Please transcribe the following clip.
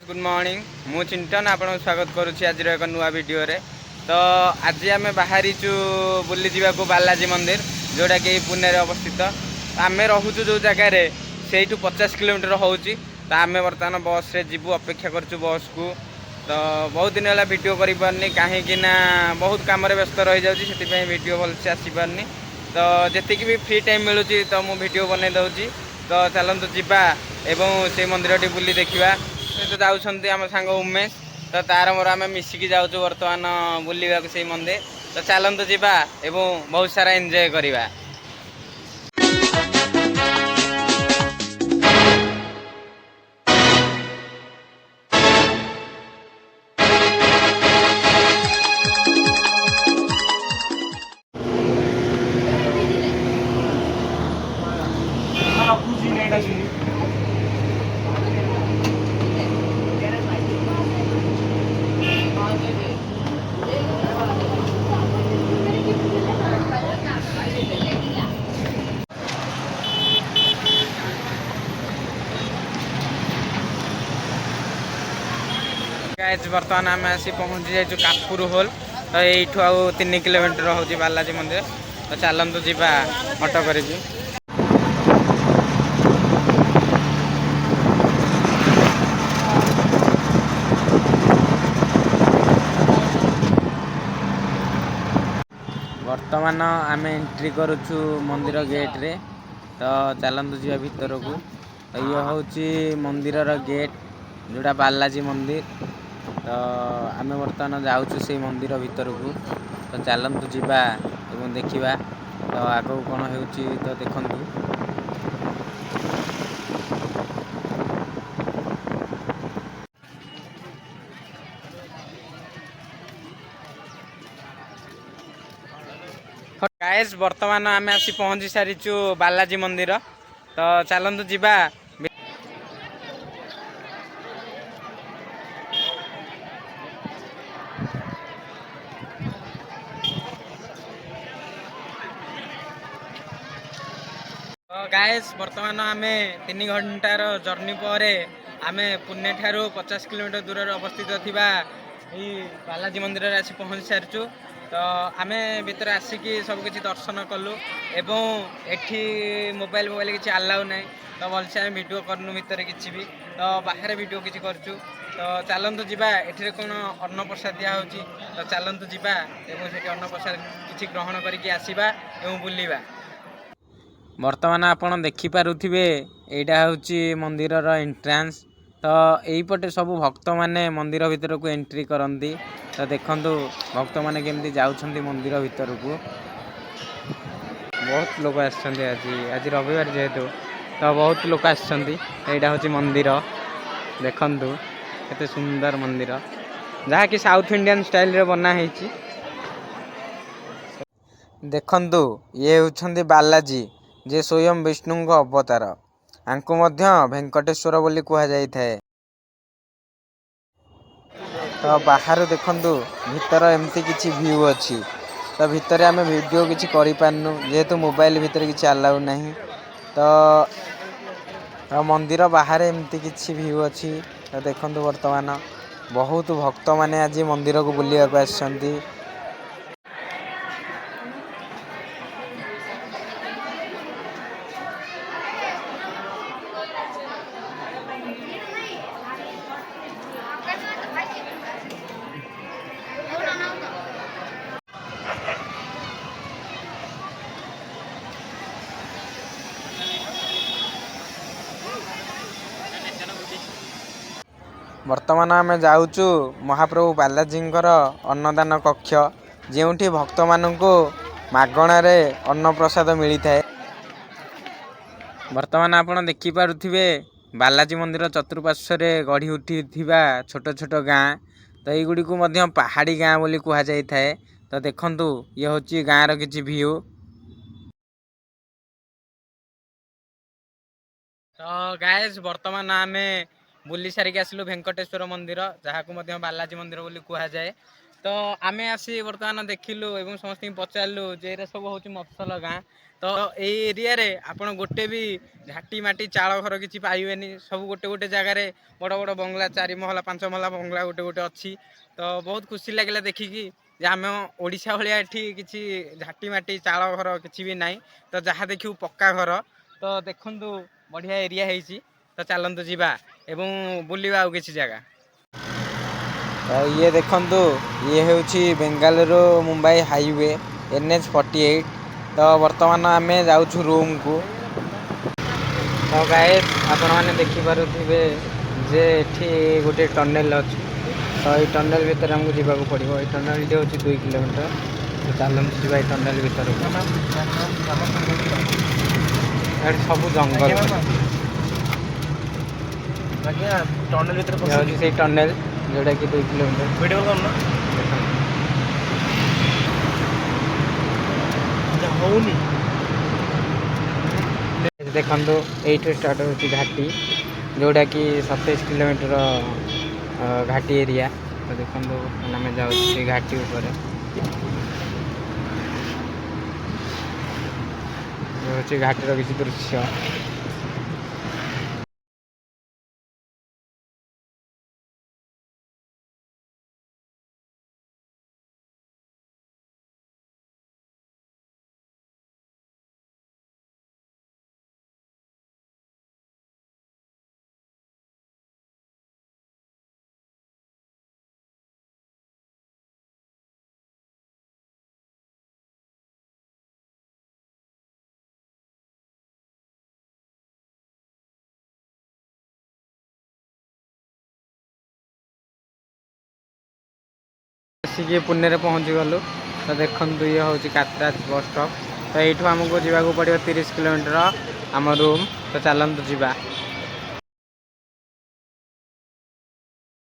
Good morning मु चिंतन आपन स्वागत करुच्ची आज एक नुआ वीडियो रे। तो आज आम बाहरी बुली जावाक बालाजी मंदिर जोटा कि पुणे रे अवस्थित। आम रोचु जो जगार से 50 किलोमीटर होची। तो आम बर्तमान बस रे जीवु अपेक्षा करछु बस को। तो बहुत दिन है वीडियो करि पारनी कहीं बहुत कम व्यस्त रही जाउची सेति वीडियो भलसे आसी पारनी। तो जी भी फ्री टाइम मिलूँ तो मुझे वीडियो बनै दूँगी। तो चलतु जीवा एवं से मंदिर टी बुली देखा। तो जाऊँच आम सांग उमेश तो तार मोर आम मिसिकी जाऊँ बर्तमान बुलवा से मंदिर। तो चलतु जीवा एवं बहुत सारा एंजॉय करवा। बर्तमान आम आसी पहुँची जाइए कापुर होल। तो यू आउ 3 किलोमीटर हो बालाजी मंदिर। तो चलतु जीवा अटो कर। बर्तमान आम एंट्री करुचु मंदिर गेट रे। तो चलतु जीवा भीतर को। तो ये हूँ मंदिर गेट जोड़ा बालाजी मंदिर। तो आम बर्तमान जाऊँ से मंदिर भीतर को। तो चलतु जीवा एवं देखा। तो आगू कौन हो तो देखु। गाइस बर्तमान आम आसी पहुँची सारीचु बालाजी मंदिर। तो चलतु जीवा। तो गाइस बर्तमान आम 3 घंटार जर्नी पर आम पुणे ठारू 50 किलोमीटर दूर अवस्थित थिबा बालाजी मंदिर आसी पहुँची सारीचु। तो आम भीतर आसिकी सबकि दर्शन कलु एवं एठी मोबाइल किसी आलाउ ना। तो भलसे आम वीडियो करनु भीतर किसी भी। तो बाहर वीडियो किसी करचु। तो चलतु जीवा एठी कौन अन्न प्रसाद दिया होची। तो चलतु जीवा एवं से अन्न प्रसाद किसी ग्रहण करके आसीबा एवं बुलिबा। बर्तमान आपन देखिपारुथिबे एटा होची मंदिरर एंट्रांस। तो यहीपटे सब भक्त माने मंदिर भीतर को एंट्री करती। तो देखंतु भक्त माने केमती जाउछंती मंदिर भीतर को। बहुत लोग आछंती आज रविवार जेहेतु तो बहुत लोग आछंती। एटा होची मंदिर देखंतु केते सुंदर मंदिर जहा कि साउथ इंडियन स्टाइल रे बना हेची। देखंतु ये होछंती बालाजी जे स्वयं विष्णु अवतार। आंकु मध्य वेंकटेश्वर बोली कहा जाई थाए। तो बाहर देखंतु भीतर एमती किछि व्यू अछि। तो भीतर आमे वीडियो किछि करि पारनु जेहेतु मोबाइल भीतर किछि अलाउ नाही। तो मंदिर बाहर एमती किछि व्यू अछि। तो देखंतु वर्तमान बहुत भक्त माने आज मंदिर को बुलिया को आछंती। वर्तमान आम जाऊँ महाप्रभु बालाजींकर अन्नदान कक्ष जोठी भक्त मानू मागणार अन्न प्रसाद मिलता है। वर्तमान आपड़ देखिपे बालाजी मंदिर चतुर्पार्श्व गढ़ी उठी छोट छोट गाँ। तो युड़ी पहाड़ी गाँ बोली कह जाए। तो देखंतु ये हूँ गाँव किसी व्यू। तो गाइस वर्तमान आमे बुली सारिक आसिलु वेंकटेश्वर मंदिर जहाँ को बालाजी मंदिर बोली कह जाए। ତ ଆମେ ଆସି ବର୍ତ୍ତମାନ ଦେଖିଲୁ ଏବଂ ସମସ୍ତଙ୍କୁ ପଚାରିଲୁ ଯେ ଏରା ସବୁ ହେଉଛି ମଫସଲ ଗାଁ। ତ ଏଇ ଏରିଆରେ ଆପଣ ଗୋଟେ ବି ଝାଟି ମାଟି ଚାଳ ଘର କିଛି ପାଇବେନି। ସବୁ ଗୋଟେ ଗୋଟେ ଜାଗାରେ ବଡ଼ ବଡ଼ ବଙ୍ଗଲା 4 ମହଲା 5 ମହଲା ବଙ୍ଗଲା ଗୋଟେ ଗୋଟେ ଅଛି। ତ ବହୁତ ଖୁସି ଲାଗିଲା ଦେଖିକି ଯେ ଆମ ଓଡ଼ିଶା ଭଳିଆ ଏଠି କିଛି ଝାଟି ମାଟି ଚାଳ ଘର କିଛି ବି ନାହିଁ। ତ ଯାହା ଦେଖିବୁ ପକ୍କା ଘର। ତ ଦେଖନ୍ତୁ ବଢ଼ିଆ ଏରିଆ ହେଇଛି। ତ ଚାଲନ୍ତୁ ଯିବା ଏବଂ ବୁଲିବା ଆଉ କିଛି ଜାଗା। ଇଏ ଦେଖନ୍ତୁ, ଇଏ ହେଉଛି ବେଙ୍ଗାଲୁରୁ ମୁମ୍ବାଇ ହାଇୱେ NH48। ତ ବର୍ତ୍ତମାନ ଆମେ ଯାଉଛୁ ରୁମ୍କୁ। ତ ଗାଇସ୍ ଆପଣମାନେ ଦେଖିପାରୁଥିବେ ଯେ ଏଠି ଗୋଟେ ଟନେଲ୍ ଅଛି। ତ ଏଇ ଟନେଲ୍ ଭିତରେ ଆମକୁ ଯିବାକୁ ପଡ଼ିବ। ଏଇ ଟନେଲ୍ଟି ହେଉଛି 2 କିଲୋମିଟର। ତ ଚାଲନ୍ତୁ ଯିବା ଏଇ ଟନେଲ୍ ଭିତରକୁ। ଏଠି ସବୁ ଜଙ୍ଗଲ। ଆଜ୍ଞା ଟନେଲ ଭିତରେ ହେଉଛି ସେଇ ଟନେଲ୍ ଯେଉଁଟାକି 2 କିଲୋମିଟର। ଭିଡ଼ିଓ କରୁନ ହଉନି। ଦେଖନ୍ତୁ ଏଇଠୁ ଷ୍ଟାର୍ଟ ହେଉଛି ଘାଟି, ଯେଉଁଟାକି 27 କିଲୋମିଟର ଘାଟି ଏରିଆ। ତ ଦେଖନ୍ତୁ ଆମେ ଯାଉଛୁ ସେ ଘାଟି ଉପରେ। ହେଉଛି ଘାଟିର କିଛି ଦୃଶ୍ୟ। ଆସିକି ପୁନେରେ ପହଞ୍ଚିଗଲୁ। ତ ଦେଖନ୍ତୁ ଇଏ ହେଉଛି କାତରାଜ ବସ୍ ଷ୍ଟପ୍। ତ ଏଇଠୁ ଆମକୁ ଯିବାକୁ ପଡ଼ିବ 30 କିଲୋମିଟର ଆମ ରୁମ୍। ତ ଚାଲନ୍ତୁ ଯିବା।